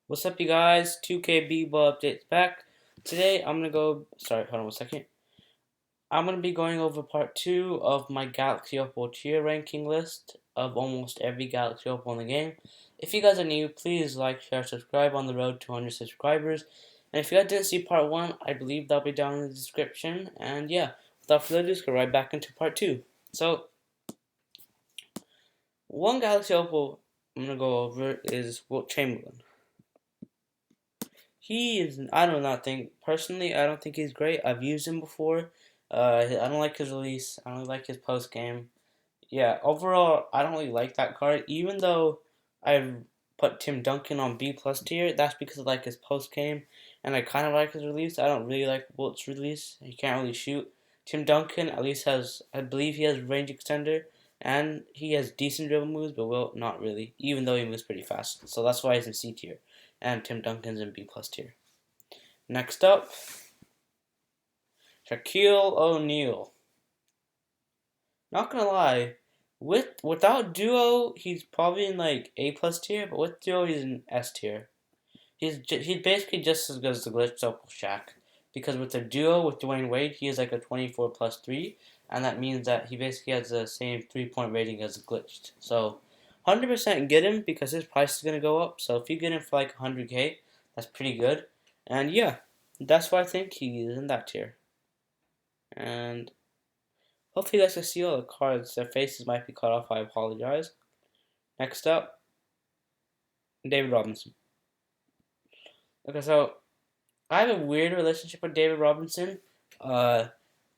What's up, you guys? 2KB Ball Updates back. Today, sorry, hold on 1 second. I'm gonna be going over part 2 of my Galaxy Opal tier ranking list of almost every Galaxy Opal in the game. If you guys are new, please like, share, subscribe on the road to 100 subscribers. And if you guys didn't see part 1, I believe that'll be down in the description. And yeah, without further ado, let's go right back into part 2. So, one Galaxy Opal I'm gonna go over is Wilt Chamberlain. He is, I do not think, personally, I don't think he's great. I've used him before. I don't like his release. I don't like his post game. Yeah, overall, I don't really like that card. Even though I've put Tim Duncan on B plus tier, that's because I like his post game, and I kind of like his release. I don't really like Wilt's release. He can't really shoot. Tim Duncan at least has, I believe he has range extender, and he has decent dribble moves, but Wilt not really, even though he moves pretty fast. So that's why he's in C tier, and Tim Duncan's in B plus tier. Next up, Shaquille O'Neal. Not gonna lie, without duo, he's probably in like A plus tier, but with duo, he's in S tier. He's basically just as good as the glitched Opal Shaq, because with the duo with Dwayne Wade, he is like a 24 plus 3, and that means that he basically has the same 3-point rating as the glitched. So 100% get him because his price is gonna go up. So if you get him for like 100K, that's pretty good. And yeah, that's why I think he is in that tier. And hopefully you guys can see all the cards. Their faces might be cut off. I apologize. Next up, David Robinson. Okay, so I have a weird relationship with David Robinson. Uh,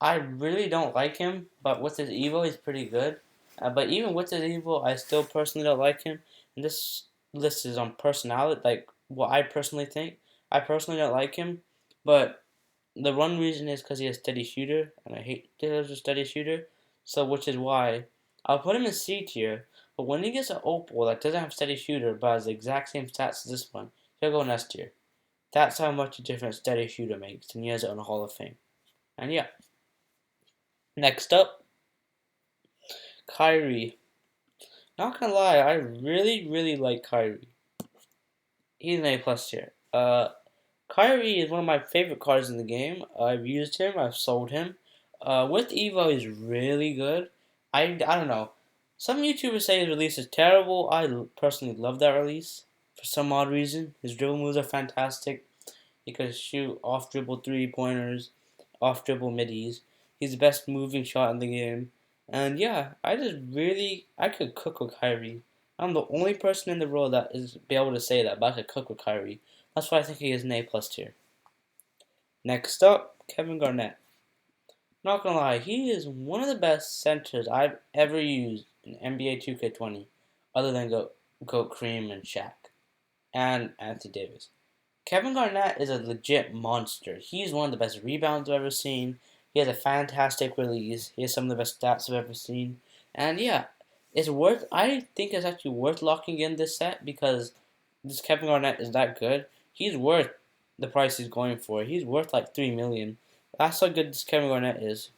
I really don't like him, but with his Evo, he's pretty good. But even with his Evo, I still personally don't like him. And this list is on personality, like what I personally think. I personally don't like him, but the one reason is because he's a steady shooter, and I hate that he's a steady shooter. So, which is why I'll put him in C tier. But when he gets an Opal that doesn't have steady shooter, but has the exact same stats as this one, he'll go in S tier. That's how much a difference steady shooter makes, and he has it on the Hall of Fame. And yeah, next up, Kyrie. Not gonna lie, I really like Kyrie. He's an A plus tier. Kyrie is one of my favorite cards in the game. I've used him. I've sold him. With Evo, he's really good. I don't know. Some YouTubers say his release is terrible. I personally love that release for some odd reason. His dribble moves are fantastic. He can shoot off dribble 3-pointers, off dribble middies. He's the best moving shot in the game. And yeah, I could cook with Kyrie. I'm the only person in the world that is be able to say that, but I could cook with Kyrie. That's why I think he is an A plus tier. Next up, Kevin Garnett. Not gonna lie, he is one of the best centers I've ever used in NBA 2K20, other than Goat Cream and Shaq and Anthony Davis. Kevin Garnett is a legit monster. He's one of the best rebounds I've ever seen. He has a fantastic release. He has some of the best stats I've ever seen. And yeah, I think it's actually worth locking in this set because this Kevin Garnett is that good. He's worth the price he's going for. He's worth like 3 million. That's how good this Kevin Garnett is.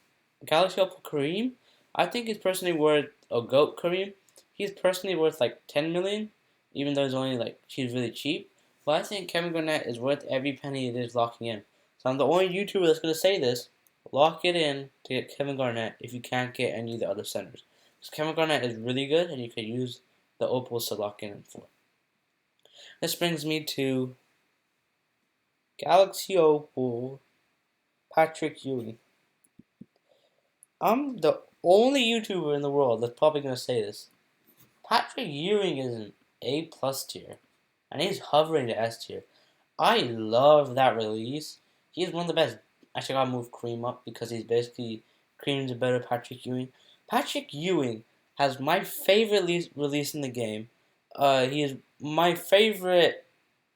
Galaxy Opal Kareem, I think he's personally worth a GOAT Kareem. He's personally worth like 10 million, even though he's really cheap. But I think Kevin Garnett is worth every penny it is locking in. So I'm the only YouTuber that's gonna say this. Lock it in to get Kevin Garnett if you can't get any of the other centers. Because Kevin Garnett is really good and you can use the Opals to lock in for. This brings me to Galaxy Opal Patrick Ewing. I'm the only YouTuber in the world that's probably gonna say this. Patrick Ewing is an A plus tier, and he's hovering to S tier. I love that release. He's one of the best. Actually, I gotta move Cream up because he's basically Cream's a better Patrick Ewing. Patrick Ewing has my favorite release in the game. He is my favorite,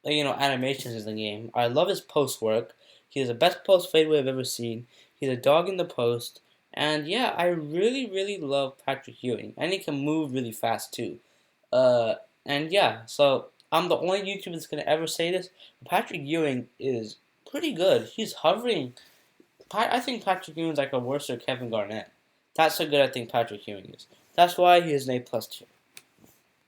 animations in the game. I love his post work. He is the best post fadeaway I've ever seen. He's a dog in the post. And yeah, I really love Patrick Ewing. And he can move really fast too. And yeah, so I'm the only YouTuber that's gonna ever say this. Patrick Ewing is pretty good. He's hovering. I think Patrick Ewing's like a worse Kevin Garnett. That's how good I think Patrick Ewing is. That's why he is an A plus tier.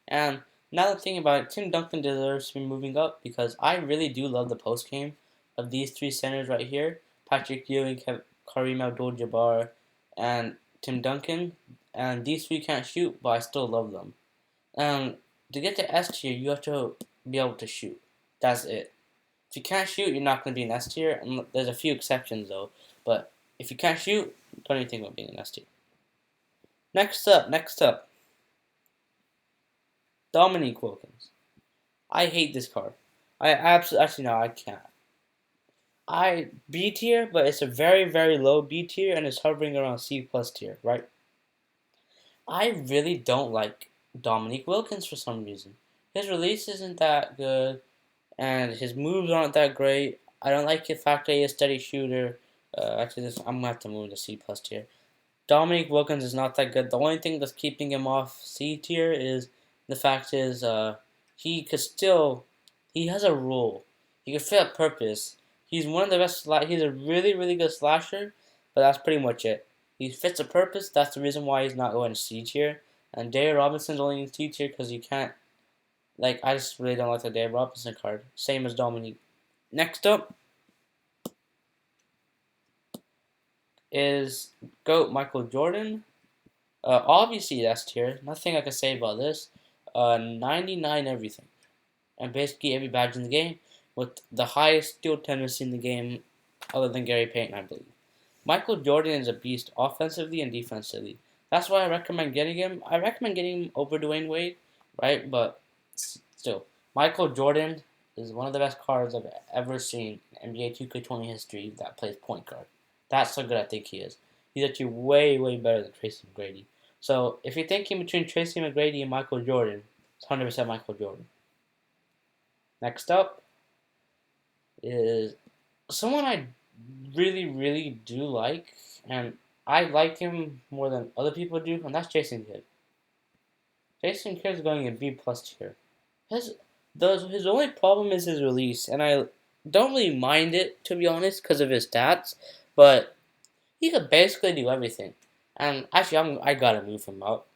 And Now that I'm thinking about it, Tim Duncan deserves to be moving up because I really do love the post game of these three centers right here: Patrick Ewing, Kareem Abdul-Jabbar, and Tim Duncan. And these three can't shoot, but I still love them. And to get to S tier, you have to be able to shoot. That's it. If you can't shoot, you're not going to be an S tier. And there's a few exceptions though, but if you can't shoot, don't even think about being an S tier. Next up, Dominique Wilkins. I hate this card. I absolutely, actually no, I can't. I B tier, but it's a very low B tier, and it's hovering around C plus tier, right? I really don't like Dominique Wilkins for some reason. His release isn't that good, and his moves aren't that great. I don't like the fact that he's a steady shooter. I'm gonna have to move to C plus tier. Dominique Wilkins is not that good. The only thing that's keeping him off C tier is the fact is he could still he has a role. He can fit a purpose. He's one of the best. He's a really good slasher, but that's pretty much it. He fits a purpose. That's the reason why he's not going to C tier. And Dave Robinson's only in C tier because you can't. Like I just really don't like the Dave Robinson card. Same as Dominique. Next up is GOAT Michael Jordan. Obviously S tier. Nothing I can say about this. 99 everything. And basically every badge in the game with the highest steal tendency in the game other than Gary Payton, I believe. Michael Jordan is a beast offensively and defensively. That's why I recommend getting him. I recommend getting him over Dwayne Wade, right? But still, Michael Jordan is one of the best cards I've ever seen in NBA 2K20 history that plays point guard. That's how good I think he is. He's actually way better than Tracy McGrady. So if you're thinking between Tracy McGrady and Michael Jordan, it's 100% Michael Jordan. Next up is someone I really do like, and I like him more than other people do, and that's Jason Kidd. Jason Kidd is going in B plus tier. His only problem is his release, and I don't really mind it to be honest because of his stats, but he could basically do everything. And actually, I gotta move him out.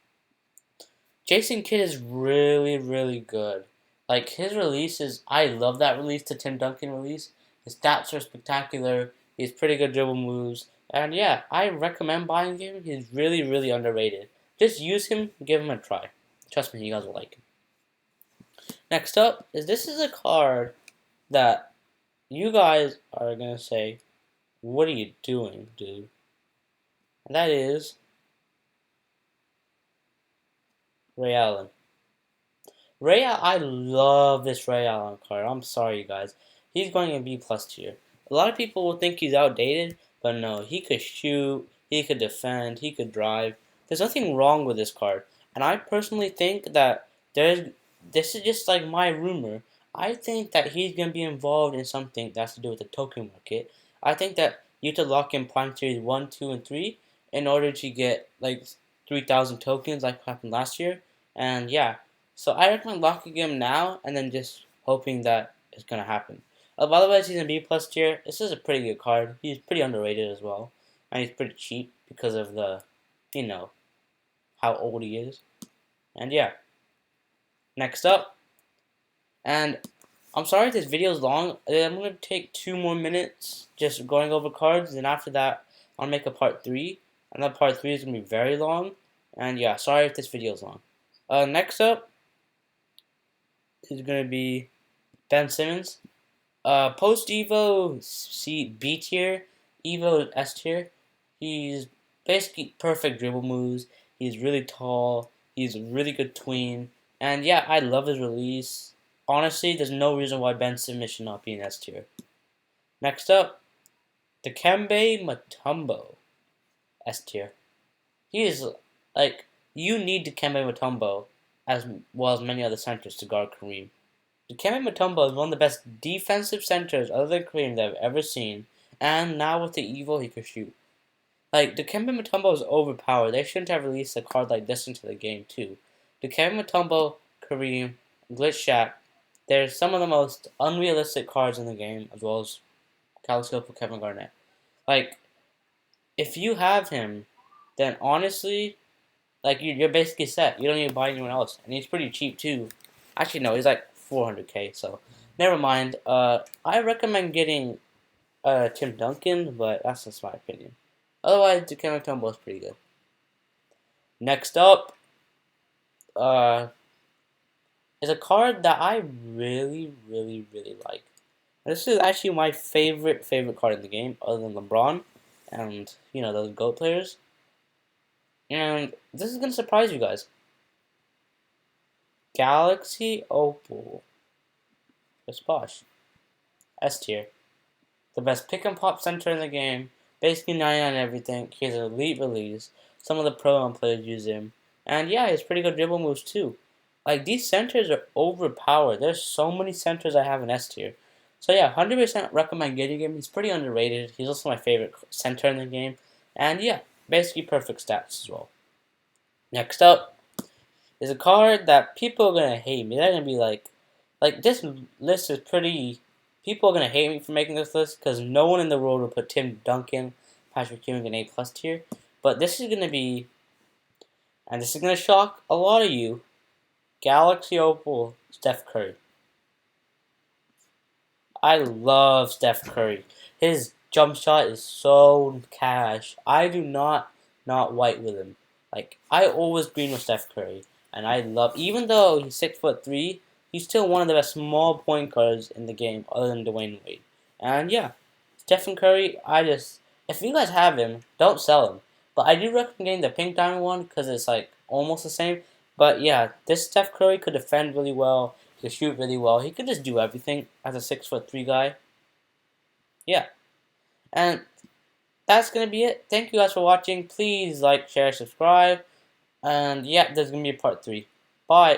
Jason Kidd is really good. Like his releases, I love that release to Tim Duncan release. His stats are spectacular. He has pretty good dribble moves, and yeah, I recommend buying him. He's really underrated. Just use him, give him a try. Trust me, you guys will like him. Next up is this is a card that you guys are gonna say, "What are you doing, dude?" And that is Ray Allen. I love this Ray Allen card. I'm sorry, you guys. He's going in B plus tier. A lot of people will think he's outdated, but no. He could shoot, he could defend, he could drive. There's nothing wrong with this card. And I personally think that this is just like my rumor. I think that he's going to be involved in something that has to do with the token market. I think that you have to lock in Prime Series 1, 2, and 3 in order to get like 3,000 tokens like happened last year. And yeah, so I recommend locking him now and then just hoping that it's going to happen. Otherwise, he's in B plus tier. This is a pretty good card. He's pretty underrated as well. And he's pretty cheap because of the, how old he is. And yeah. Next up. And I'm sorry if this video is long. I'm going to take 2 more minutes just going over cards. And after that, I'll make a part 3. And that part 3 is going to be very long. And yeah, sorry if this video is long. Next up is going to be Ben Simmons. Post Evo B tier, Evo S tier. He's basically perfect dribble moves. He's really tall. He's a really good tween. And yeah, I love his release. Honestly, there's no reason why Ben Simmons should not be in S tier. Next up, the Kambei Matumbo S tier. He is like you need the Kambei Matumbo as well as many other centers to guard Kareem. Kambei Matumbo is one of the best defensive centers other than Kareem that I've ever seen, and now with the Evo, he can shoot. Like, the Kambei Matumbo is overpowered. They shouldn't have released a card like this into the game, too. The Kambei Matumbo, Kareem, Glitch Shaq, they're some of the most unrealistic cards in the game, as well as Calcio for Kevin Garnett. Like, if you have him, then honestly, like, you're basically set. You don't need to buy anyone else. And he's pretty cheap, too. Actually, no, he's like 400k. So never mind. I recommend getting Tim Duncan, but that's just my opinion. Otherwise, the Kambei Matumbo is pretty good. Next up, uh, is a card that I really, really, really like. This is actually my favorite card in the game, other than LeBron and those GOAT players. And this is gonna surprise you guys. Galaxy Opal. It's posh. S tier. The best pick and pop center in the game. Basically 99 everything. He has an elite release. Some of the pro players use him. And yeah, he has pretty good dribble moves too. Like, these centers are overpowered. There's so many centers I have in S tier. So yeah, 100% recommend getting him. He's pretty underrated. He's also my favorite center in the game. And yeah, basically perfect stats as well. Next up is a card that people are gonna hate me. They're gonna be like this list is pretty. People are gonna hate me for making this list because no one in the world will put Tim Duncan, Patrick Ewing in A+ tier. But this is gonna be, and this is gonna shock a lot of you. Galaxy Opal, Steph Curry. I love Steph Curry. His jump shot is so cash. I do not white with him. Like, I always green with Steph Curry, and I love, even though he's 6'3", he's still one of the best small point guards in the game, other than Dwayne Wade. And yeah, Stephen Curry, if you guys have him, don't sell him. But I do recommend getting the pink diamond one because it's like almost the same. But yeah, this Steph Curry could defend really well. He could shoot really well. He could just do everything as a 6'3" guy. Yeah, and that's gonna be it. Thank you guys for watching. Please like, share, subscribe, and yeah, there's gonna be a part 3. Bye.